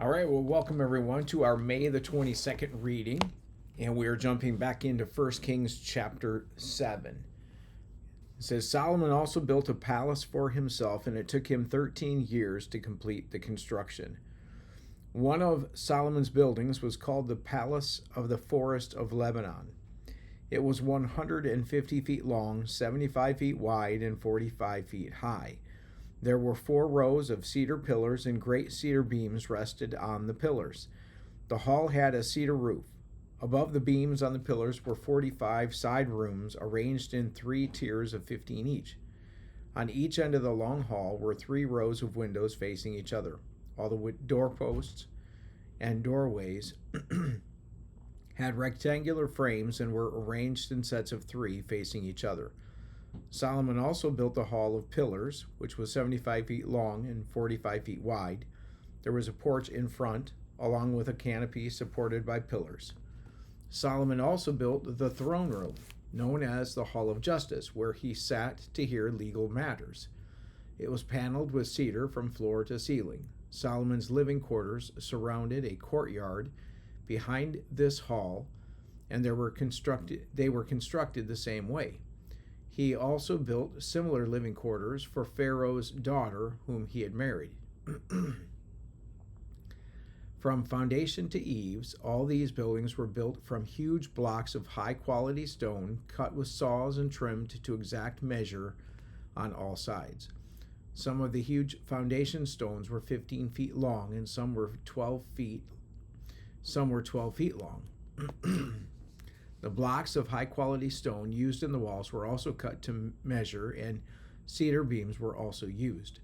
All right, well, welcome everyone to our May the 22nd reading, and we are jumping back into 1 Kings chapter 7. It says, Solomon also built a palace for himself, and it took him 13 years to complete the construction. One of Solomon's buildings was called the Palace of the Forest of Lebanon. It was 150 feet long, 75 feet wide, and 45 feet high. There were 4 rows of cedar pillars, and great cedar beams rested on the pillars. The hall had a cedar roof. Above the beams on the pillars were 45 side rooms arranged in 3 tiers of 15 each. On each end of the long hall were 3 rows of windows facing each other. All the doorposts and doorways had rectangular frames and were arranged in sets of 3 facing each other. Solomon also built a hall of pillars, which was 75 feet long and 45 feet wide. There was a porch in front, along with a canopy supported by pillars. Solomon also built the throne room, known as the Hall of Justice, where he sat to hear legal matters. It was paneled with cedar from floor to ceiling. Solomon's living quarters surrounded a courtyard behind this hall, and they were constructed the same way. He also built similar living quarters for Pharaoh's daughter, whom he had married. From foundation to eaves, all these buildings were built from huge blocks of high-quality stone, cut with saws and trimmed to exact measure on all sides. Some of the huge foundation stones were 15 feet long, and some were 12 feet long. The blocks of high-quality stone used in the walls were also cut to measure, and cedar beams were also used.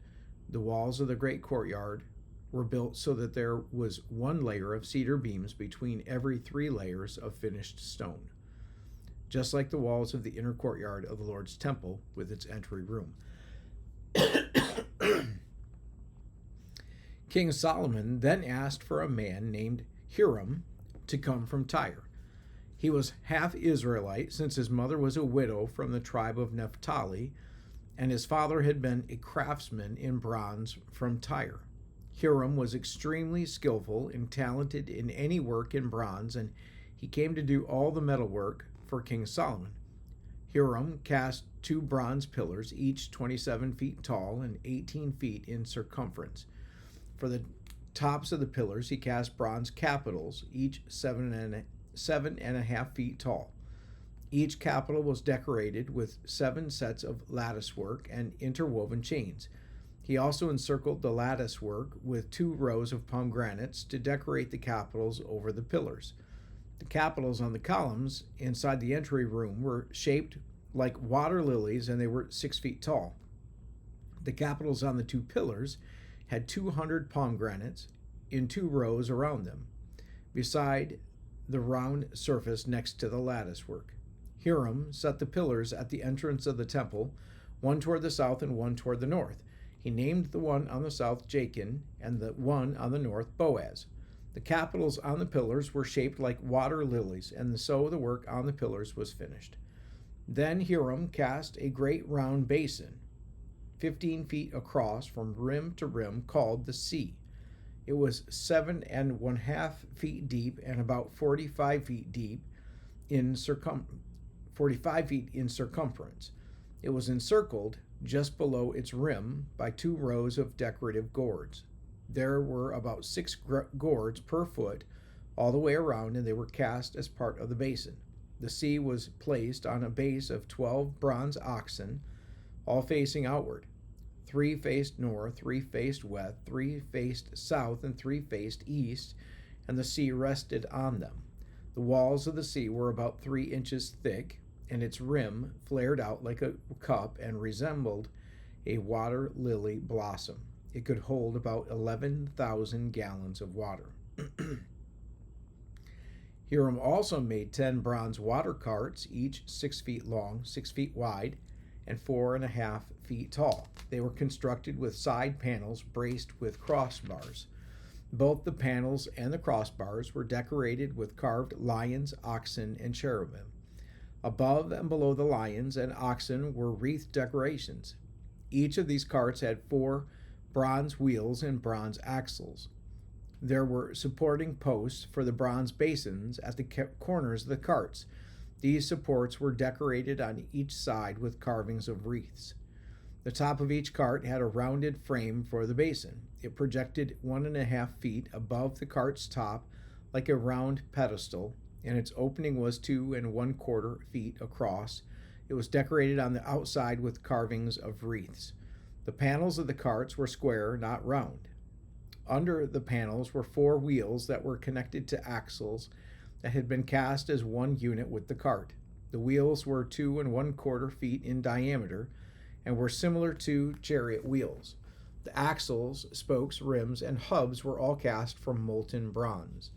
The walls of the great courtyard were built so that there was 1 layer of cedar beams between every 3 layers of finished stone, just like the walls of the inner courtyard of the Lord's temple with its entry room. King Solomon then asked for a man named Hiram to come from Tyre. He was half Israelite, since his mother was a widow from the tribe of Naphtali, and his father had been a craftsman in bronze from Tyre. Hiram was extremely skillful and talented in any work in bronze, and he came to do all the metalwork for King Solomon. Hiram cast 2 bronze pillars, each 27 feet tall and 18 feet in circumference. For the tops of the pillars, he cast bronze capitals, each 7.5 feet tall. Each capital was decorated with 7 sets of latticework and interwoven chains. He also encircled the latticework with 2 rows of pomegranates to decorate the capitals over the pillars. The capitals on the columns inside the entry room were shaped like water lilies, and they were 6 feet tall. The capitals on the 2 pillars had 200 pomegranates in 2 rows around them, beside the round surface next to the latticework. Hiram set the pillars at the entrance of the temple, one toward the south and one toward the north. He named the one on the south Jachin and the one on the north Boaz. The capitals on the pillars were shaped like water lilies, and so the work on the pillars was finished. Then Hiram cast a great round basin, 15 feet across from rim to rim, called the sea. It was 7.5 feet deep and about 45 feet in circumference. It was encircled just below its rim by 2 rows of decorative gourds. There were about 6 gourds per foot all the way around, and they were cast as part of the basin. The sea was placed on a base of 12 bronze oxen, all facing outward. 3 faced north, 3 faced west, 3 faced south, and 3 faced east, and the sea rested on them. The walls of the sea were about 3 inches thick, and its rim flared out like a cup and resembled a water lily blossom. It could hold about 11,000 gallons of water. Hiram also made 10 bronze water carts, each 6 feet long, 6 feet wide, and 4.5 feet tall. They were constructed with side panels braced with crossbars. Both the panels and the crossbars were decorated with carved lions, oxen, and cherubim. Above and below the lions and oxen were wreath decorations. Each of these carts had 4 bronze wheels and bronze axles. There were supporting posts for the bronze basins at the corners of the carts. These supports were decorated on each side with carvings of wreaths. The top of each cart had a rounded frame for the basin. It projected 1.5 feet above the cart's top like a round pedestal, and its opening was 2.25 feet across. It was decorated on the outside with carvings of wreaths. The panels of the carts were square, not round. Under the panels were 4 wheels that were connected to axles that had been cast as one unit with the cart. The wheels were 2.25 feet in diameter and were similar to chariot wheels. The axles, spokes, rims, and hubs were all cast from molten bronze.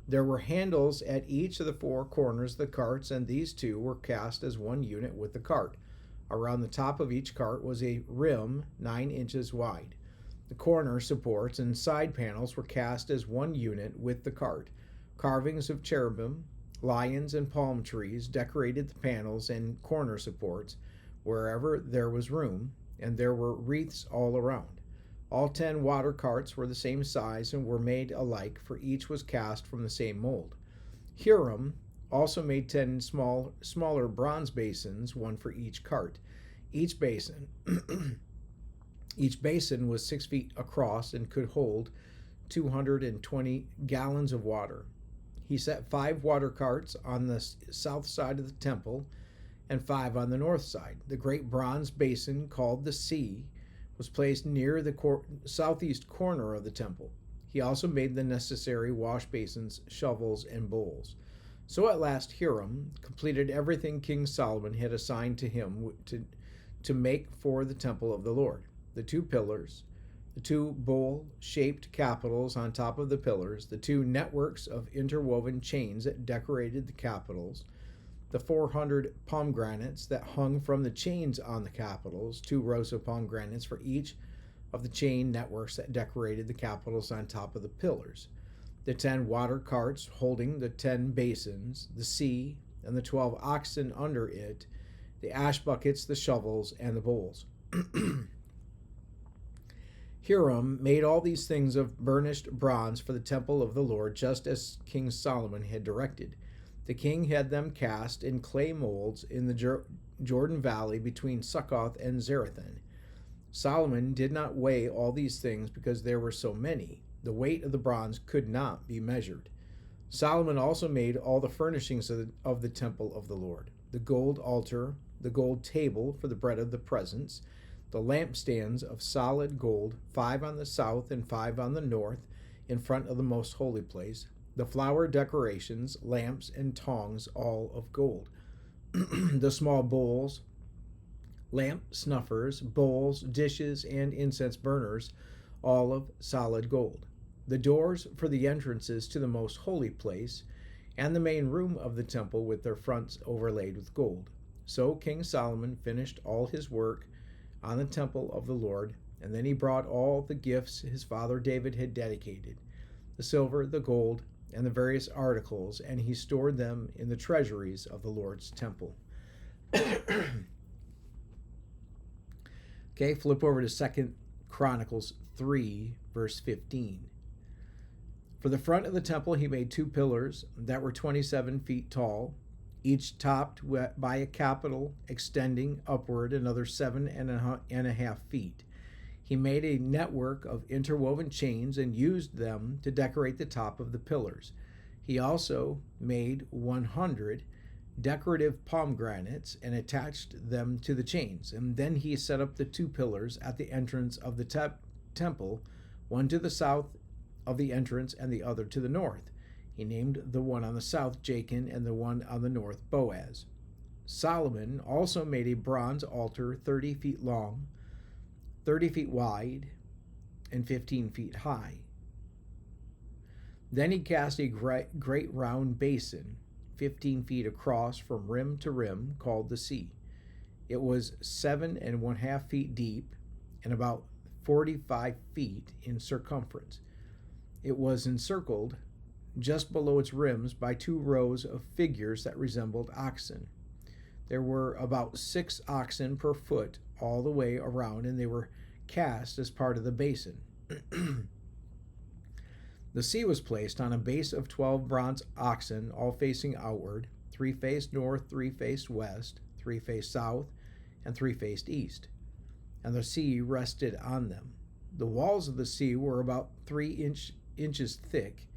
There were handles at each of the 4 corners of the carts, and these too were cast as one unit with the cart. Around the top of each cart was a rim 9 inches wide. The corner supports and side panels were cast as one unit with the cart. Carvings of cherubim, lions, and palm trees decorated the panels and corner supports wherever there was room, and there were wreaths all around. All 10 water carts were the same size and were made alike, for each was cast from the same mold. Hiram also made 10 smaller bronze basins, one for each cart. Each basin was 6 feet across and could hold 220 gallons of water. He set 5 water carts on the south side of the temple and 5 on the north side. The great bronze basin, called the sea, was placed near the southeast corner of the temple. He also made the necessary wash basins, shovels, and bowls. So at last Hiram completed everything King Solomon had assigned to him to make for the temple of the Lord. The 2 pillars, the 2 bowl-shaped capitals on top of the pillars, the 2 networks of interwoven chains that decorated the capitals, the 400 pomegranates that hung from the chains on the capitals, 2 rows of pomegranates for each of the chain networks that decorated the capitals on top of the pillars, the 10 water carts holding the 10 basins, the sea, and the 12 oxen under it, the ash buckets, the shovels, and the bowls. Hiram made all these things of burnished bronze for the temple of the Lord, just as King Solomon had directed. The king had them cast in clay molds in the Jordan Valley between Succoth and Zarethan. Solomon did not weigh all these things because there were so many. The weight of the bronze could not be measured. Solomon also made all the furnishings of the temple of the Lord: the gold altar, the gold table for the bread of the presence, the lampstands of solid gold, 5 on the south and 5 on the north, in front of the most holy place, the flower decorations, lamps, and tongs, all of gold. The small bowls, lamp snuffers, bowls, dishes, and incense burners, all of solid gold. The doors for the entrances to the most holy place, and the main room of the temple with their fronts overlaid with gold. So King Solomon finished all his work on the temple of the Lord, and then he brought all the gifts his father David had dedicated, the silver, the gold, and the various articles, and he stored them in the treasuries of the Lord's temple. Okay, flip over to 2 Chronicles 3, verse 15. For the front of the temple he made 2 pillars that were 27 feet tall, each topped by a capital extending upward another 7.5 feet. He made a network of interwoven chains and used them to decorate the top of the pillars. He also made 100 decorative pomegranates and attached them to the chains. And then he set up the 2 pillars at the entrance of the temple, one to the south of the entrance and the other to the north. He named the one on the south Jachin and the one on the north Boaz. Solomon also made a bronze altar 30 feet long, 30 feet wide, and 15 feet high. Then he cast a great round basin, 15 feet across from rim to rim, called the sea. It was 7.5 feet deep and about 45 feet in circumference. It was encircled just below its rims by 2 rows of figures that resembled oxen. There were about 6 oxen per foot all the way around, and they were cast as part of the basin. The sea was placed on a base of 12 bronze oxen, all facing outward. 3 faced north, 3 faced west, 3 faced south, and 3 faced east. And the sea rested on them. The walls of the sea were about 3 inches thick,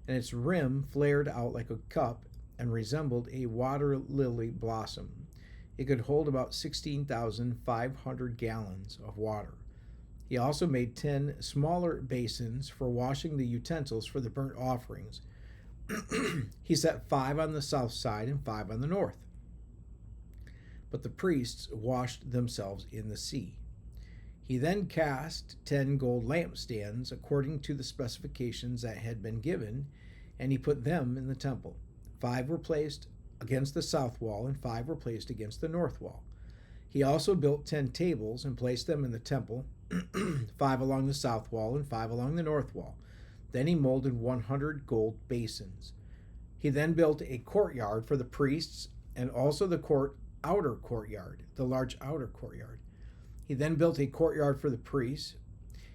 and its rim flared out like a cup and resembled a water lily blossom. It could hold about 16,500 gallons of water. He also made 10 smaller basins for washing the utensils for the burnt offerings. He set 5 on the south side and 5 on the north. But the priests washed themselves in the sea. He then cast 10 gold lampstands according to the specifications that had been given, and he put them in the temple. 5 were placed against the south wall, and 5 were placed against the north wall. He also built 10 tables and placed them in the temple, 5 along the south wall and 5 along the north wall. Then he molded 100 gold basins. He then built a courtyard for the priests and also the outer courtyard, the large outer courtyard. He then built a courtyard for the priests.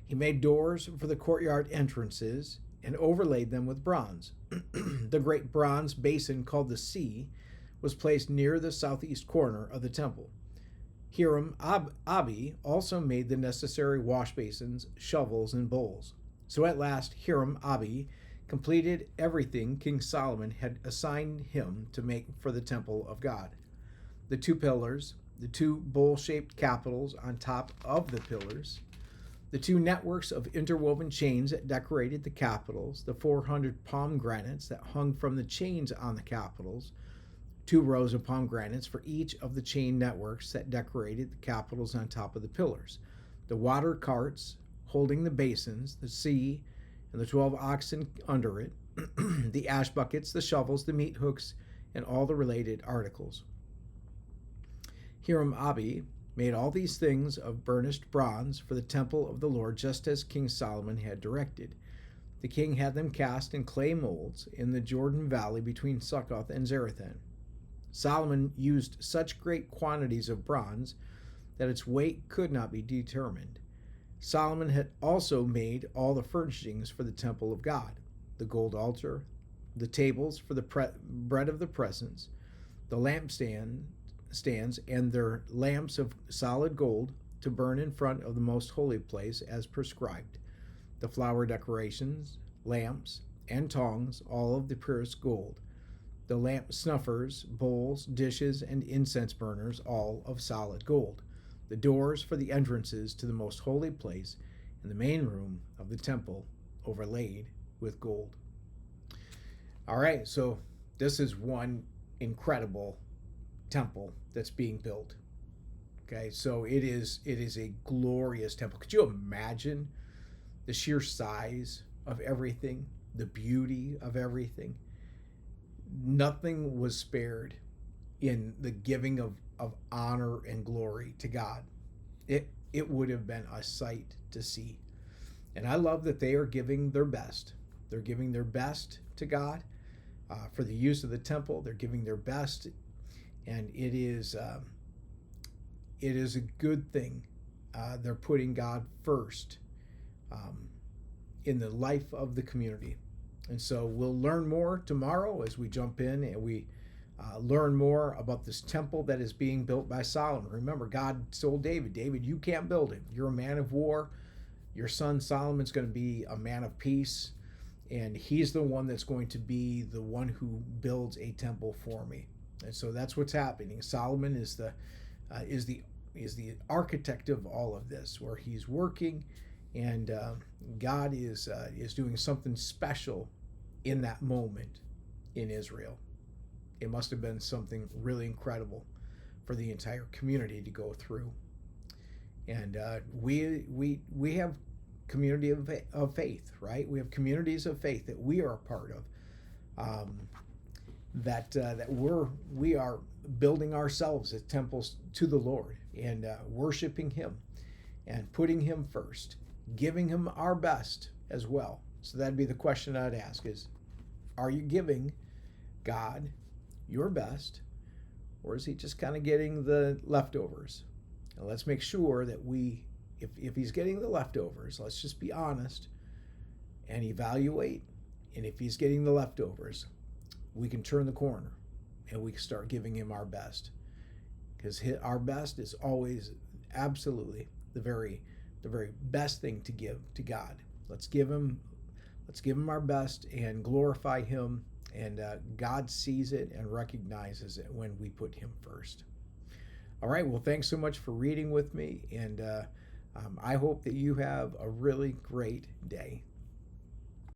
He made doors for the courtyard entrances and overlaid them with bronze. The great bronze basin called the Sea was placed near the southeast corner of the temple. Hiram Abi also made the necessary wash basins, shovels, and bowls. So at last Hiram Abi completed everything King Solomon had assigned him to make for the temple of God. The 2 pillars, the 2 bowl-shaped capitals on top of the pillars, the 2 networks of interwoven chains that decorated the capitals, the 400 pomegranates that hung from the chains on the capitals, 2 rows of pomegranates for each of the chain networks that decorated the capitals on top of the pillars, the water carts holding the basins, the sea, and the 12 oxen under it, the ash buckets, the shovels, the meat hooks, and all the related articles. Hiram Abi made all these things of burnished bronze for the temple of the Lord, just as King Solomon had directed. The king had them cast in clay molds in the Jordan Valley between Succoth and Zarethan. Solomon used such great quantities of bronze that its weight could not be determined. Solomon had also made all the furnishings for the temple of God, the gold altar, the tables for the bread of the presence, the lampstands and their lamps of solid gold to burn in front of the most holy place as prescribed, the flower decorations, lamps, and tongs, all of the purest gold, the lamp snuffers, bowls, dishes, and incense burners, all of solid gold, the doors for the entrances to the most holy place, and the main room of the temple overlaid with gold. All right, so this is one incredible temple that's being built. Okay, so it is a glorious temple. Could you imagine the sheer size of everything, the beauty of everything? Nothing was spared in the giving of honor and glory to God. It would have been a sight to see. And I love that they are giving their best. They're giving their best to God for the use of the temple. They're giving their best, and it is a good thing. They're putting God first in the life of the community. And so we'll learn more tomorrow as we jump in and we learn more about this temple that is being built by Solomon. Remember, God told David, you can't build it. You're a man of war. Your son Solomon's going to be a man of peace, and he's the one that's going to be the one who builds a temple for me. And so that's what's happening. Solomon is the architect of all of this, where he's working, and God is doing something special in that moment in Israel. It must have been something really incredible for the entire community to go through. And we have community of faith, right? We have communities of faith that we are a part of. That we are building ourselves as temples to the Lord and worshiping Him and putting Him first, giving Him our best as well. So that'd be the question I'd ask is, are you giving God your best, or is He just kind of getting the leftovers? And let's make sure that if He's getting the leftovers, let's just be honest and evaluate And if he's getting the leftovers, we can turn the corner and we can start giving him our best. Because our best is always absolutely the very best thing to give to God. Let's give him our best and glorify him, and God sees it and recognizes it when we put him first. All right, well, thanks so much for reading with me, and I hope that you have a really great day.